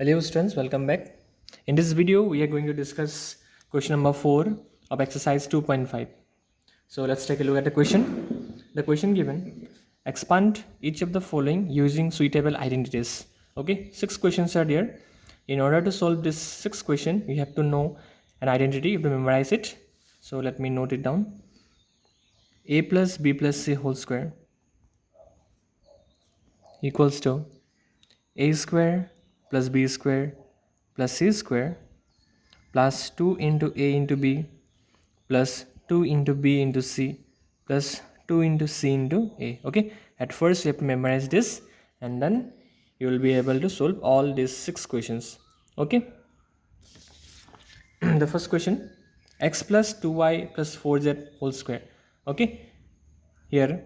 Hello students, welcome back. In this video, we are going to discuss question number 4 of exercise 2.5. So let's take a look at the question. The question given, expand each of the following using suitable identities. Okay, 6 questions are there. In order to solve this 6 question, you have to know an identity, you have to memorize it. So let me note it down. A plus B plus C whole square equals to A square plus B square plus C square plus 2 into A into B plus 2 into B into C plus 2 into C into A. Okay, at first you have to memorize this and then you will be able to solve all these 6 questions. Okay. The first question, x plus 2y plus 4z whole square. Okay, here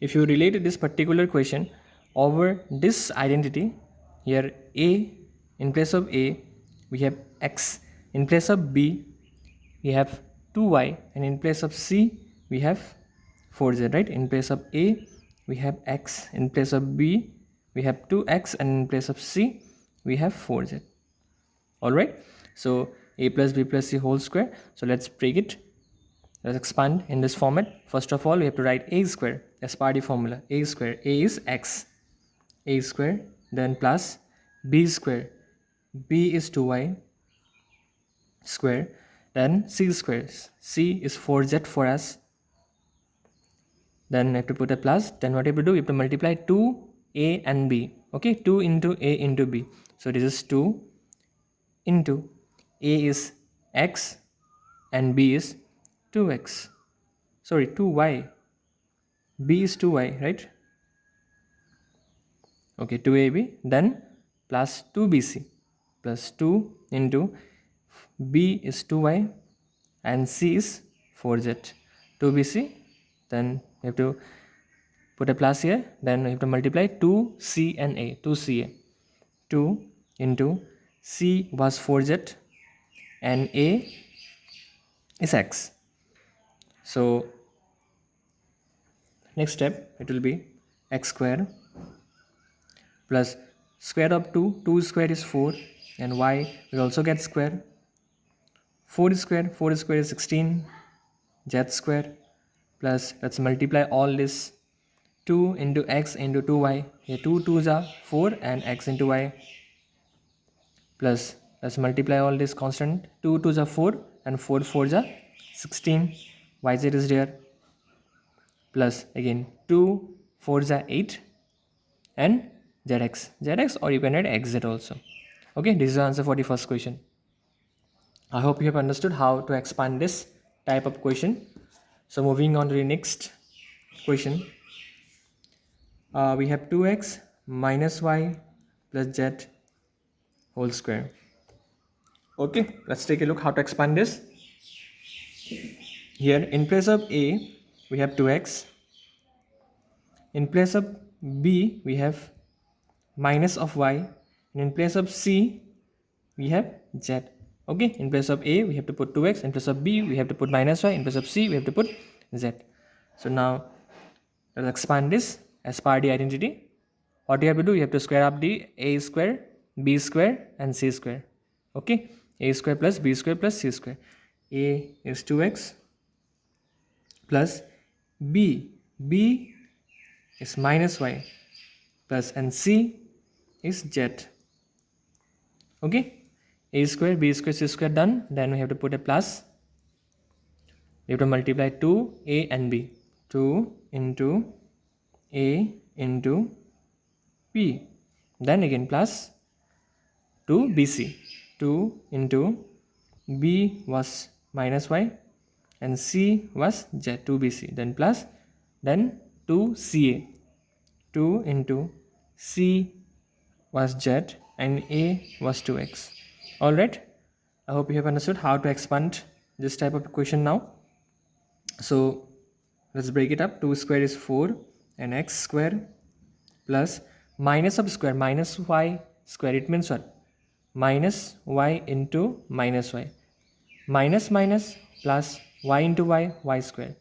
if you relate this particular question over this identity, here A, in place of A we have x, in place of B we have 2y, and in place of C we have 4z, right? In place of A we have x, in place of B we have 2x, and in place of C we have 4z. All right, so A plus B plus C whole square. So let's break it. Let's expand in this format. First of all, we have to write A square as part of the formula. A square, A is x, A square, then plus B square, B is 2y square, then C square, C is 4z for us. Then we have to put a plus. Then what you have to do? You have to multiply 2A and B. Okay, 2 into A into B. So this is 2 into A is x and B is 2x. Sorry, 2y. B is 2y, right? Okay, 2ab, then plus 2bc plus 2 into b is 2y and c is 4z. 2bc, then you have to put a plus here, then you have to multiply 2c and a, 2ca. 2 into c was 4z and a is x. So next step, it will be x square plus square of 2 square is 4, and y will also get square. 4 square is 16, z square, plus let's multiply all this 2 into x into 2y. Here 2 2s are 4 and x into y, plus let's multiply all this constant. 2 2s are 4 and 4 4s are 16, yz is there, plus again 2 4s are 8 and zx, or you can add xz also. Okay, this is the answer for the first question. I hope you have understood how to expand this type of question. So moving on to the next question, we have 2x minus y plus z whole square. Okay, let's take a look how to expand this. Here in place of a we have 2x, in place of b we have minus of y, and in place of c we have z. Okay, in place of a we have to put 2x, in place of b we have to put minus y, in place of c we have to put z. So now let's expand this as part of the identity. What you have to do, you have to square up the a square, b square and c square. Okay, a square plus b square plus c square. A is 2x plus b is minus y plus, and c is z. Okay, a square, b square, c square done. Then we have to put a plus. We have to multiply 2a and b. 2 into a into b. Then again plus 2bc. 2 into b was minus y and c was z, 2bc. Then plus, then 2ca. 2 into c was z and a was 2x. Alright, I hope you have understood how to expand this type of equation now. So let's break it up. 2 square is 4 and x square plus minus of square, minus y square, it means what? Minus y into minus y. Minus minus plus y into y, y square.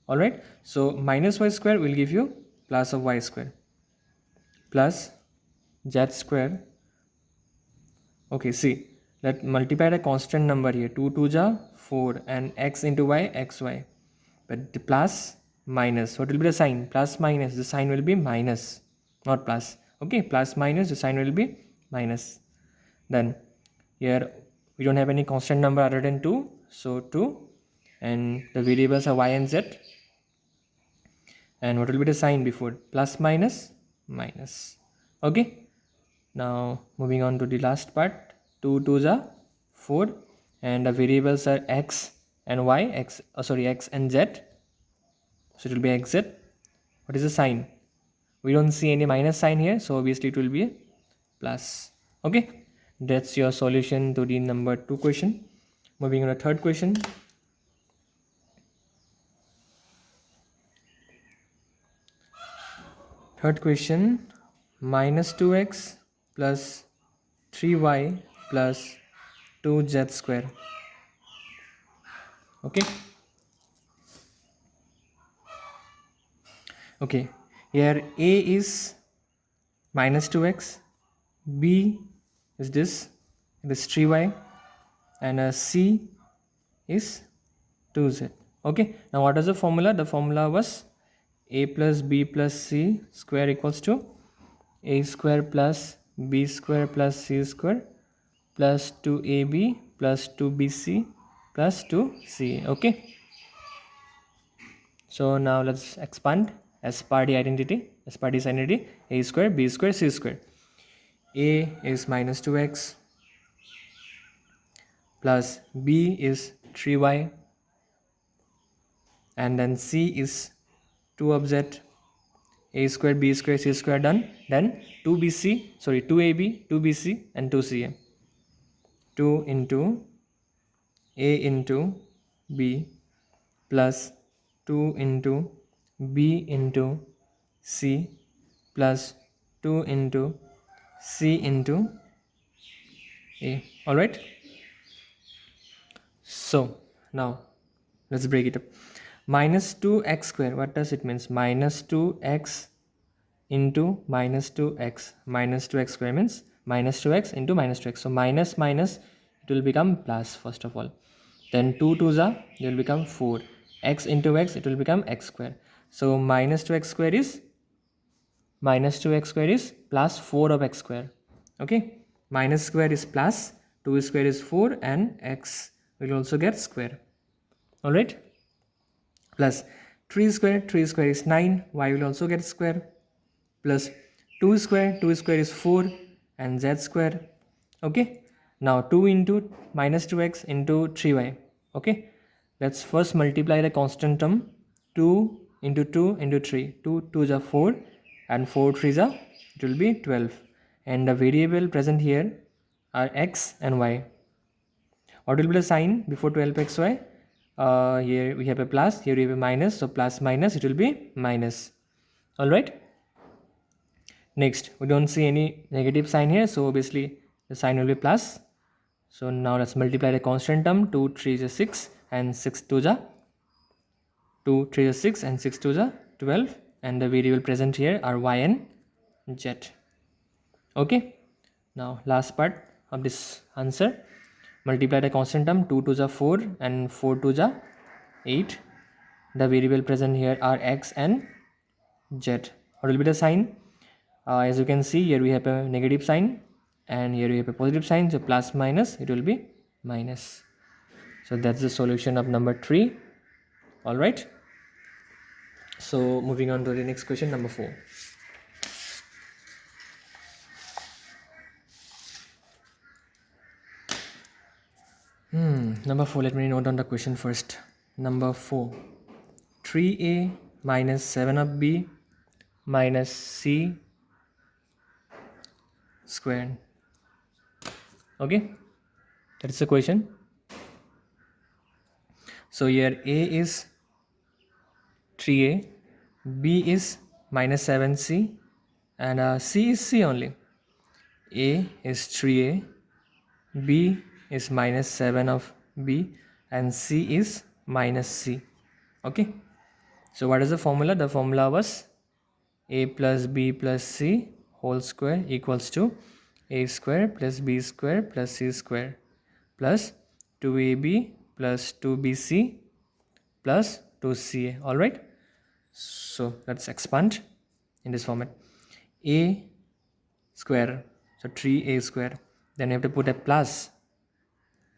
Alright, so minus y square will give you plus of y square plus z square Okay, see, let multiply the constant number here. 2 2 ja 4 and x into y xy. But the plus minus, what will be the sign? Plus minus, the sign will be minus, not plus. Okay, plus minus, the sign will be minus. Then here we don't have any constant number other than 2, so 2, and the variables are y and z. And what will be the sign before? Plus minus minus. Okay, now moving on to the last part. 2 2s are 4 and the variables are x and y, x and z, so it will be xz. What is the sign? We don't see any minus sign here, so obviously it will be a plus. Okay, that's your solution to the number 2 question. Moving on to third question. Third question, minus 2x plus 3y plus 2z square. Okay, okay, here a is minus 2x, b is this 3y, and c is 2z. Okay, now what is the formula? The formula was a plus b plus c square equals to a square plus b square plus c square plus 2ab plus 2bc plus 2ca. Okay, so now let's expand as per the identity, a square b square c square. A is minus 2x plus b is 3y, and then c is 2 of z. A square b square c square done. Then 2ab 2bc and 2ca. 2 into a into b plus 2 into b into c plus 2 into c into a. All right, so now let's break it up. Minus 2x square, what does it means? Minus 2x into minus 2x. Minus 2x square means minus 2x into minus 2x. So minus minus, it will become plus first of all. Then 2 2s are, it will become 4. X into x, it will become x square. So minus 2x square is plus 4 of x square. Okay, minus square is plus, 2 square is 4, and x will also get square. All right, plus 3 square is 9, y will also get square, plus 2 square is 4, and z square. Okay, now 2 into minus 2x into 3y. Okay, let's first multiply the constant term. 2 into 2 into 3. 2 2s are 4 and 4 3s are, it will be 12, and the variable present here are x and y. What will be the sign before 12xy? Here we have a plus, here we have a minus, so plus minus, it will be minus. All right, next we don't see any negative sign here, so obviously the sign will be plus. So now let's multiply the constant term. 2 3 is 6 and 6 2 is 2 3 is 6 and 6 2 is 12, and the variable present here are y and z. Okay, now last part of this answer. Multiply the constant term. 2 2 is 4 and 4 2 is 8. The variable present here are x and z. What will be the sign? As you can see, here we have a negative sign and here we have a positive sign, so plus minus, it will be minus. So that's the solution of number 3. All right, so moving on to the next question, number 4. Number 4, let me note down the question first. Number 4, 3a minus 7 of b minus c squared. Okay, that's the question. So here a is 3a, b is minus 7c, and c is c only. A is 3a, b is minus 7 of b, and c is minus c. Okay, so what is the formula? The formula was a plus b plus c whole square equals to a square plus b square plus c square plus 2ab plus 2bc plus 2ca. All right, so let's expand in this format. A square, so 3a square, then you have to put a plus,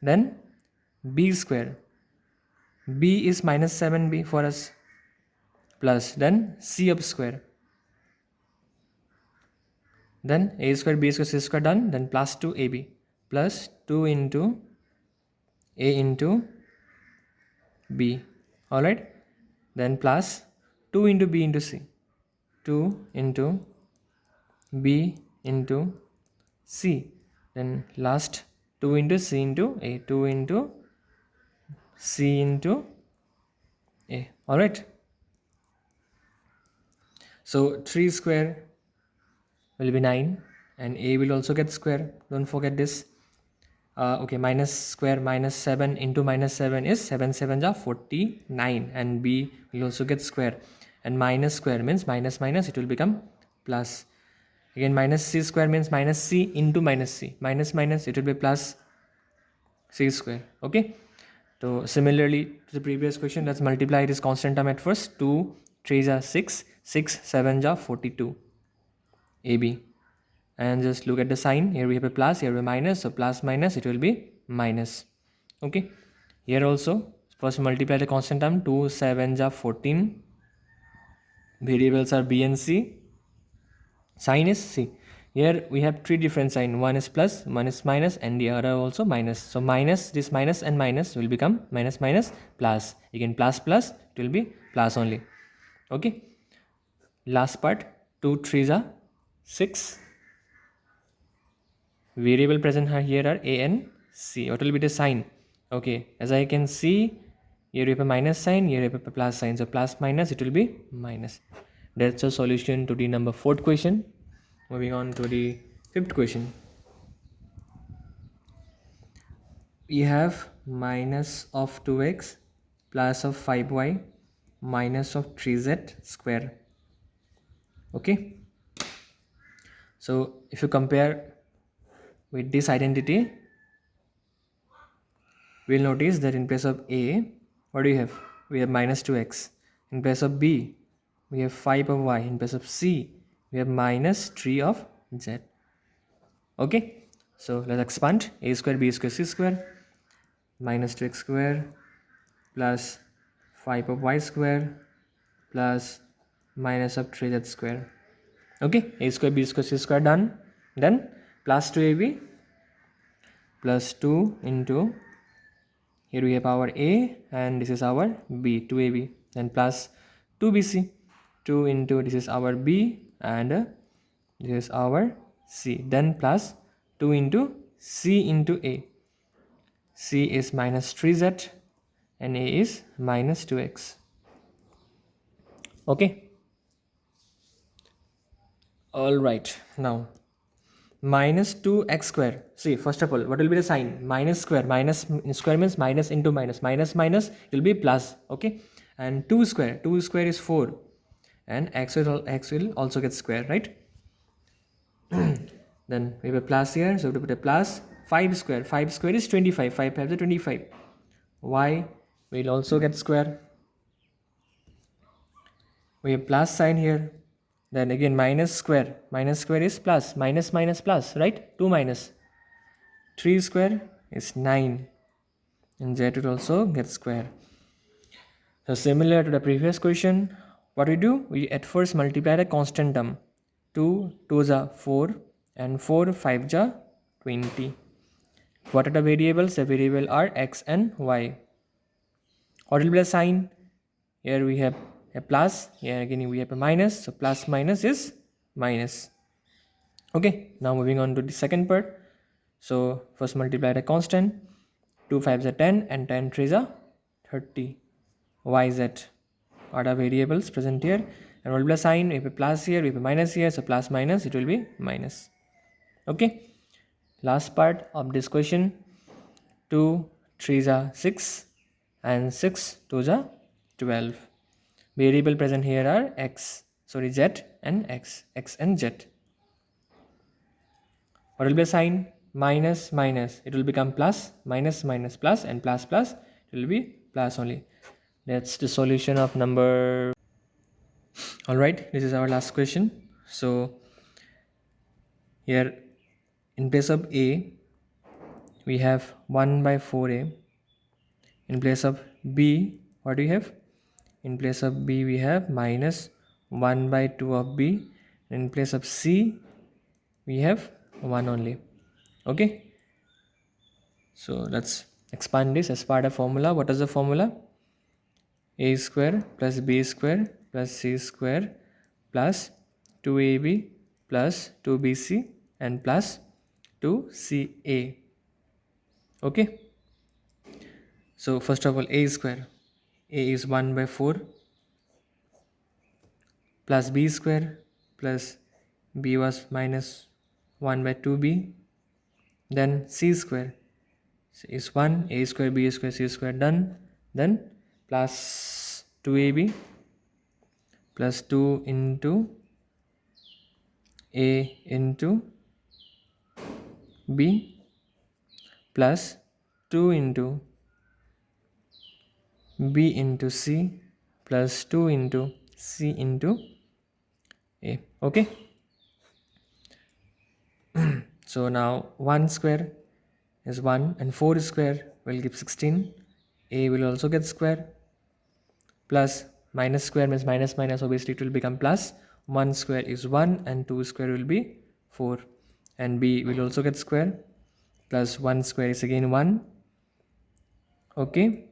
then b square, b is minus 7b for us, plus then c up square, then a square b square c square done, then plus 2ab plus 2 into a into b. All right, then plus 2 into b into c, 2 into b into c, then last 2 into c into a, 2 into c into a. All right, so 3 square will be 9 and a will also get square, don't forget this. Okay, minus square minus 7 into minus 7 is 7 7s are 49 and b will also get square, and minus square means minus minus it will become plus. Again minus c square means minus c into minus c, minus minus it will be plus c square. Okay, so similarly to the previous question, let's multiply this constant term at first. 2 3s are 6, 6 7s are 42 ab, and just look at the sign. Here we have a plus, here we have a minus, so plus minus it will be minus. Okay, here also first multiply the constant term. 2 7s are 14, variables are b and c, sign is c. Here we have three different sign, one is plus, one is minus, and the other also minus. So minus, this minus and minus will become minus minus plus, again plus plus it will be plus only. Okay, last part, 2 3s are 6, variable present here are a and c. What will be the sign? Okay, as I can see, here you have a minus sign, here you have a plus sign, so plus minus it will be minus. That's the solution to the number 4th question. Moving on to the 5th question. We have minus of 2x plus of 5y minus of 3z square. Okay, so if you compare with this identity, we'll notice that in place of a, what do we have? We have minus 2x. In place of b, we have 5 of y. In place of c, we have minus 3 of z. Okay, so let's expand. A square b square c square minus 2x square plus 5 of y square plus minus of 3z square. Okay, a square b square c square done. Then plus 2ab plus 2 into, here we have our a and this is our b, 2ab, then plus 2bc, 2 into, this is our b and this is our c, then plus 2 into c into a, c is minus 3z and a is minus 2x. Okay, all right, now minus 2x square. See, first of all, what will be the sign? Minus square, minus square means minus into minus, minus minus it will be plus. Okay, and 2 square is 4 and x will also get square, right? Then we have a plus here, so we have to put a plus. 5 square is 25, 5 5 is 25, y will also get square. We have plus sign here, then again minus square is plus, minus minus plus, right? 2 minus 3 square is 9 and z will also get square. So similar to the previous question, what we do, we at first multiply the constant term. 2 2s are 4 and 4 5s are 20. What are the variables? The variable are x and y. What will be the sign? Here we have a plus, here again we have a minus, so plus minus is minus. Okay, now moving on to the second part. So first multiply the constant. 2 5s are 10 and 10 3s are 30. Yz are the variables present here, and what will be the sign? We have a plus here, we have a minus here, so plus minus it will be minus. Okay, last part of this question. 2 3s are 6 and 6 2s are 12. Variable present here are z and x and z. What will be a sign? Minus minus. It will become plus, minus minus plus, and plus plus. It will be plus only. That's the solution of number. All right, this is our last question. So here in place of a, we have 1 by 4a. In place of b, what do we have? In place of b, we have minus 1 by 2 of b. In place of c, we have 1 only. Okay, so let's expand this as part of formula. What is the formula? A square plus b square plus c square plus 2ab plus 2bc and plus 2ca. Okay, so first of all, a square. A is 1 by 4 plus b square plus b was minus 1 by 2b. Then c square is 1, a square, b square, c square, done. Then plus 2ab plus 2 into a into b plus 2 into b into c plus 2 into c into a. Okay, so now 1 square is 1 and 4 square will give 16. A will also get square, plus minus square means minus minus, obviously it will become plus. 1 square is 1 and 2 square will be 4, and b will also get square, plus 1 square is again 1. Okay,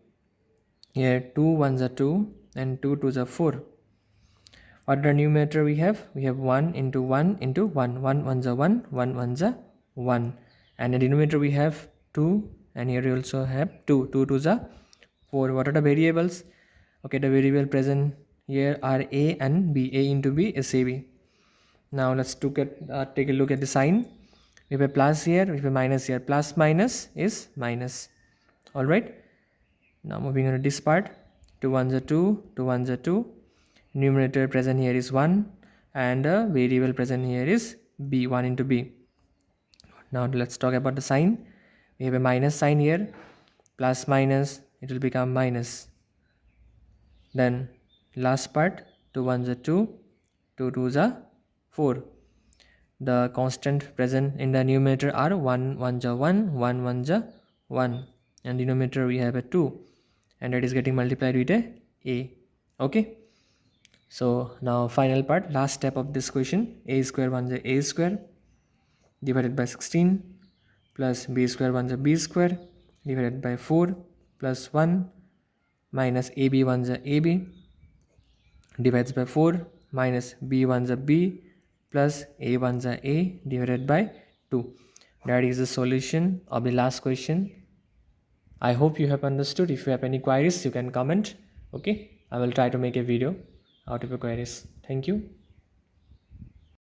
here 2 ones are 2 and 2 twos are 4. What the numerator we have? We have 1 into 1 into 1. 1 ones are 1, 1 ones are 1. And the denominator we have 2, and here we also have 2. 2 twos are 4. What are the variables? Okay, the variable present here are a and b. A into b is ab. Now let's take a look at the sign. We have a plus here, we have a minus here. Plus minus is minus. Alright. Now moving on to this part. 2 ones are 2, 2 ones are 2. Numerator present here is 1 and the variable present here is b, 1 into b. Now let's talk about the sign. We have a minus sign here. Plus minus, it will become minus. Then last part, 2 ones are 2, 2 twos are 4. The constant present in the numerator are 1 ones are 1, 1 ones are 1, and denominator we have a 2, and that is getting multiplied with a. Okay, so now final part, last step of this question. A square ones are a square divided by 16 plus b square ones are b square divided by 4 plus 1 minus ab ones are ab divides by 4 minus b ones are b plus a ones are a divided by 2. That is the solution of the last question. I hope you have understood. If you have any queries, you can comment. Okay, I will try to make a video out of your queries. Thank you.